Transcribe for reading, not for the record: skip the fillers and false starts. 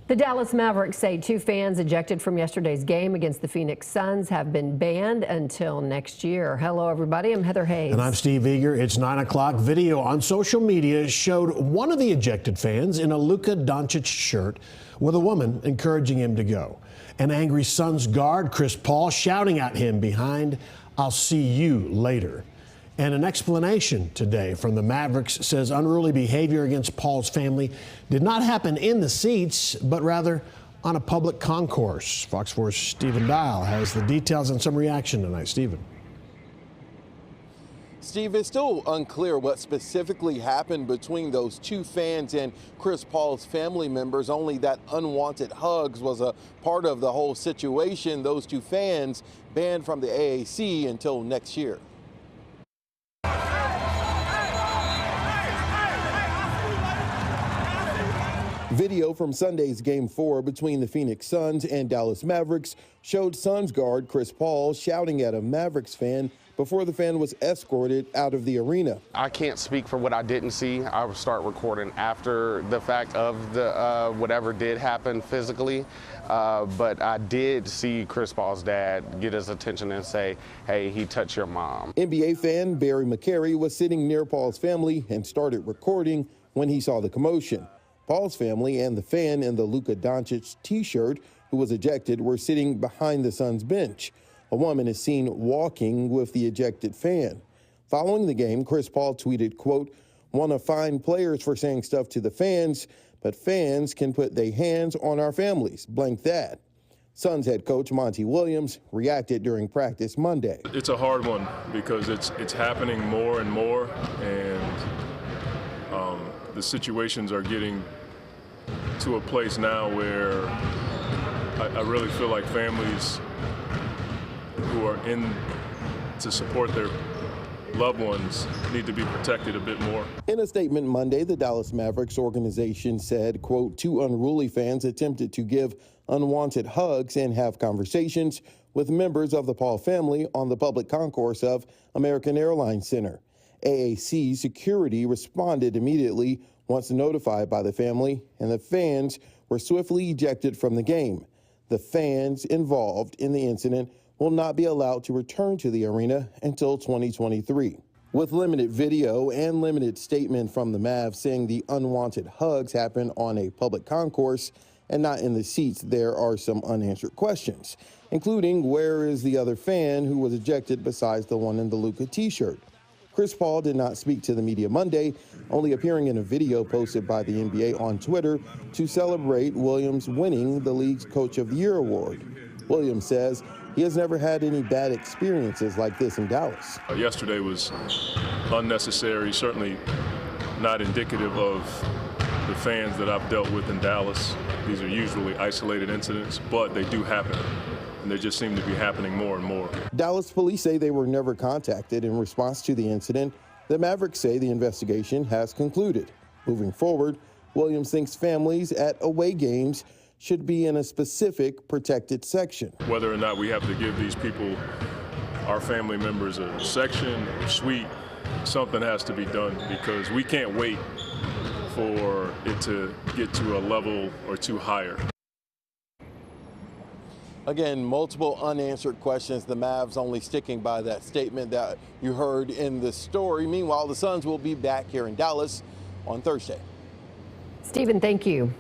The Dallas Mavericks say 2 fans ejected from yesterday's game against the Phoenix Suns have been banned until next year. Hello, everybody. I'm Heather Hayes. And I'm Steve Eager. It's 9 o'clock. Video on social media showed one of the ejected fans in a Luka Doncic shirt with a woman encouraging him to go. An angry Suns guard, Chris Paul, shouting at him behind, "I'll see you later." And an explanation today from the Mavericks says unruly behavior against Paul's family did not happen in the seats, but rather on a public concourse. Fox 4's Stephen Dial has the details and some reaction tonight. Stephen. Steve, it's still unclear what specifically happened between those 2 fans and Chris Paul's family members. Only that unwanted hugs was a part of the whole situation. Those 2 fans banned from the AAC until next year. Video from Sunday's Game 4 between the Phoenix Suns and Dallas Mavericks showed Suns guard Chris Paul shouting at a Mavericks fan before the fan was escorted out of the arena. I can't speak for what I didn't see. I will start recording after the fact of the whatever did happen physically. But I did see Chris Paul's dad get his attention and say, "Hey, he touched your mom." NBA fan Barry McCary was sitting near Paul's family and started recording when he saw the commotion. Paul's family and the fan in the Luka Doncic t-shirt who was ejected were sitting behind the Suns bench. A woman is seen walking with the ejected fan. Following the game, Chris Paul tweeted, quote, "Want to fine players for saying stuff to the fans, but fans can put their hands on our families, blank that." Suns head coach Monty Williams reacted during practice Monday. It's a hard one because it's happening more and more, and the situations are getting to a place now where I really feel like families who are in to support their loved ones need to be protected a bit more. In a statement Monday, the Dallas Mavericks organization said, quote, 2 unruly fans attempted to give unwanted hugs and have conversations with members of the Paul family on the public concourse of American Airlines Center. AAC security responded immediately once notified by the family, and the fans were swiftly ejected from the game. The fans involved in the incident will not be allowed to return to the arena until 2023. With limited video and limited statement from the Mavs saying the unwanted hugs happened on a public concourse and not in the seats, there are some unanswered questions, including where is the other fan who was ejected besides the one in the Luka t-shirt. Chris Paul did not speak to the media Monday, only appearing in a video posted by the NBA on Twitter to celebrate Williams winning the league's Coach of the Year award. Williams says he has never had any bad experiences like this in Dallas. Yesterday was unnecessary, certainly not indicative of the fans that I've dealt with in Dallas. These are usually isolated incidents, but they do happen. And they just seem to be happening more and more. Dallas police say they were never contacted in response to the incident. The Mavericks say the investigation has concluded. Moving forward, Williams thinks families at away games should be in a specific protected section. Whether or not we have to give these people, our family members, a section or suite, something has to be done because we can't wait for it to get to a level or two higher. Again, multiple unanswered questions. The Mavs only sticking by that statement that you heard in the story. Meanwhile, the Suns will be back here in Dallas on Thursday. Stephen, thank you.